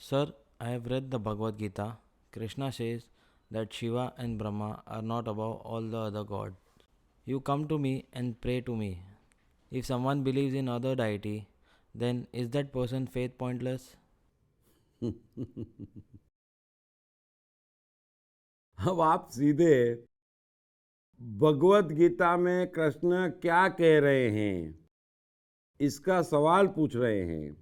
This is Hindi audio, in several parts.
Sir, I have read the Bhagavad Gita. Krishna says that Shiva and Brahma are not above all the other gods. You come to me and pray to me. If someone believes in other deity, then is that person faith pointless? अब आप सीधे भगवत गीता में कृष्ण क्या कह रहे हैं इसका सवाल पूछ रहे हैं।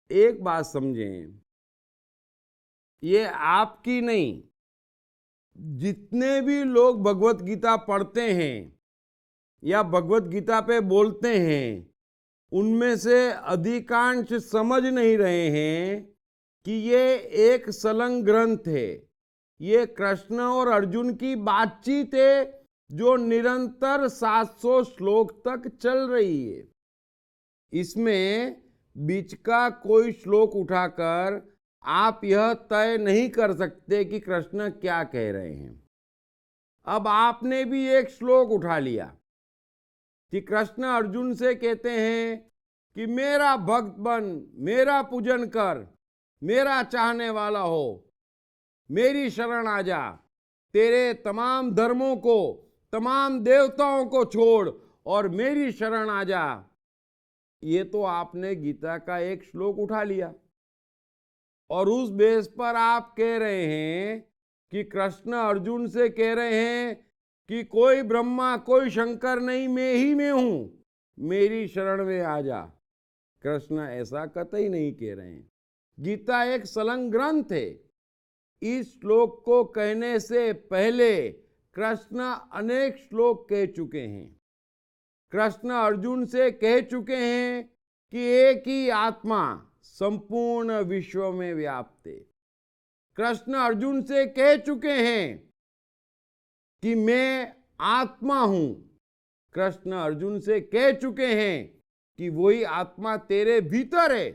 एक बात समझें, ये आपकी नहीं, जितने भी लोग भगवत गीता पढ़ते हैं या भगवत गीता पे बोलते हैं, उनमें से अधिकांश समझ नहीं रहे हैं कि ये एक संलग्न ग्रंथ है। ये कृष्ण और अर्जुन की बातचीत है जो निरंतर 700 श्लोक तक चल रही है। इसमें बीच का कोई श्लोक उठाकर आप यह तय नहीं कर सकते कि कृष्ण क्या कह रहे हैं। अब आपने भी एक श्लोक उठा लिया कि कृष्ण अर्जुन से कहते हैं कि मेरा भक्त बन, मेरा पूजन कर, मेरा चाहने वाला हो, मेरी शरण आ जा, तेरे तमाम धर्मों को, तमाम देवताओं को छोड़ और मेरी शरण आ जा। ये तो आपने गीता का एक श्लोक उठा लिया और उस बेस पर आप कह रहे हैं कि कृष्ण अर्जुन से कह रहे हैं कि कोई ब्रह्मा कोई शंकर नहीं, मैं ही मैं हूं, मेरी शरण में आ जा। कृष्ण ऐसा कतई नहीं कह रहे हैं। गीता एक संलग्न ग्रंथ है। इस श्लोक को कहने से पहले कृष्ण अनेक श्लोक कह चुके हैं। कृष्ण अर्जुन से कह चुके हैं कि एक ही आत्मा संपूर्ण विश्व में व्याप्त है। कृष्ण अर्जुन से कह चुके हैं कि मैं आत्मा हूं। कृष्ण अर्जुन से कह चुके हैं कि वही आत्मा तेरे भीतर है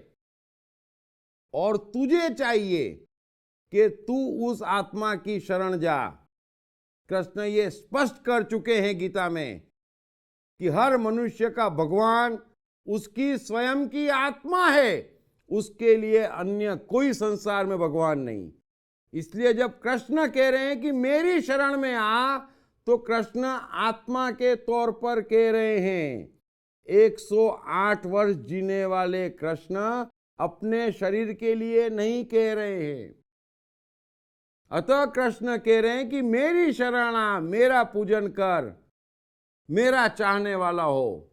और तुझे चाहिए कि तू उस आत्मा की शरण जा। कृष्ण ये स्पष्ट कर चुके हैं गीता में कि हर मनुष्य का भगवान उसकी स्वयं की आत्मा है, उसके लिए अन्य कोई संसार में भगवान नहीं। इसलिए जब कृष्ण कह रहे हैं कि मेरी शरण में आ, तो कृष्ण आत्मा के तौर पर कह रहे हैं। 108 वर्ष जीने वाले कृष्ण अपने शरीर के लिए नहीं कह रहे हैं। अतः कृष्ण कह रहे हैं कि मेरी शरण आ, मेरा पूजन कर, मेरा चाहने वाला हो।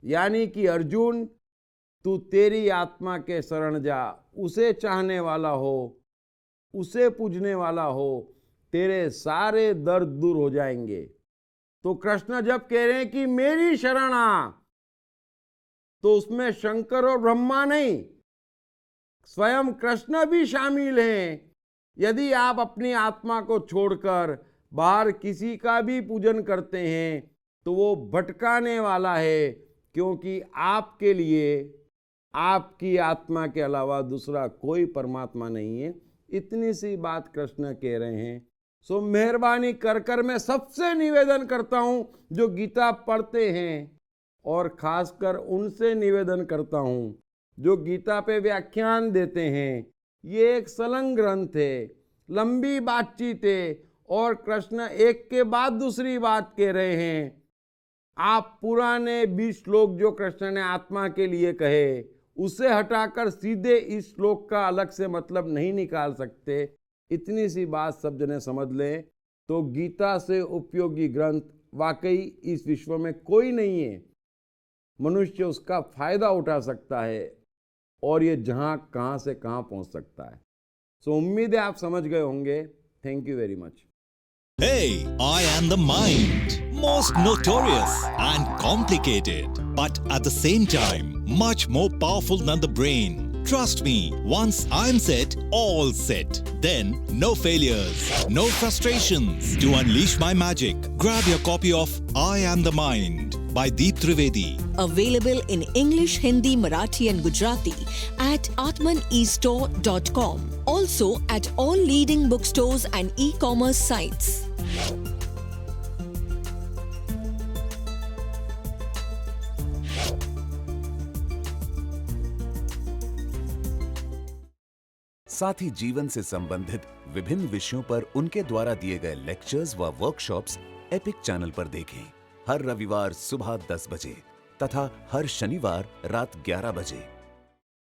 यानी कि अर्जुन, तू तेरी आत्मा के शरण जा, उसे चाहने वाला हो, उसे पूजने वाला हो, तेरे सारे दर्द दूर हो जाएंगे। तो कृष्ण जब कह रहे हैं कि मेरी शरण आ, तो उसमें शंकर और ब्रह्मा नहीं, स्वयं कृष्ण भी शामिल हैं। यदि आप अपनी आत्मा को छोड़कर बाहर किसी का भी पूजन करते हैं तो वो भटकाने वाला है, क्योंकि आपके लिए आपकी आत्मा के अलावा दूसरा कोई परमात्मा नहीं है। इतनी सी बात कृष्ण कह रहे हैं। सो मेहरबानी कर कर मैं सबसे निवेदन करता हूं जो गीता पढ़ते हैं, और खासकर उनसे निवेदन करता हूं जो गीता पे व्याख्यान देते हैं। ये एक संलग्न ग्रंथ है, लंबी बातचीत है, और कृष्ण एक के बाद दूसरी बात कह रहे हैं। आप पुराने 20 श्लोक जो कृष्ण ने आत्मा के लिए कहे, उसे हटाकर सीधे इस श्लोक का अलग से मतलब नहीं निकाल सकते। इतनी सी बात सब जने समझ लें तो गीता से उपयोगी ग्रंथ वाकई इस विश्व में कोई नहीं है। मनुष्य उसका फायदा उठा सकता है और ये जहां कहां से कहां पहुंच सकता है। सो उम्मीद है आप समझ गए होंगे। Thank you very much. Hey, I am the mind. Most notorious and complicated, but at the same time, much more powerful than the brain. Trust me, once I'm set, all set. Then, no failures, no frustrations. To unleash my magic, grab your copy of I Am the Mind by Deep Trivedi. Available in English, Hindi, Marathi and Gujarati at atmanestore.com. Also at all leading bookstores and e-commerce sites. साथ ही जीवन से संबंधित विभिन्न विषयों पर उनके द्वारा दिए गए लेक्चर्स व वर्कशॉप्स एपिक चैनल पर देखें। हर रविवार सुबह 10 बजे तथा हर शनिवार रात 11 बजे।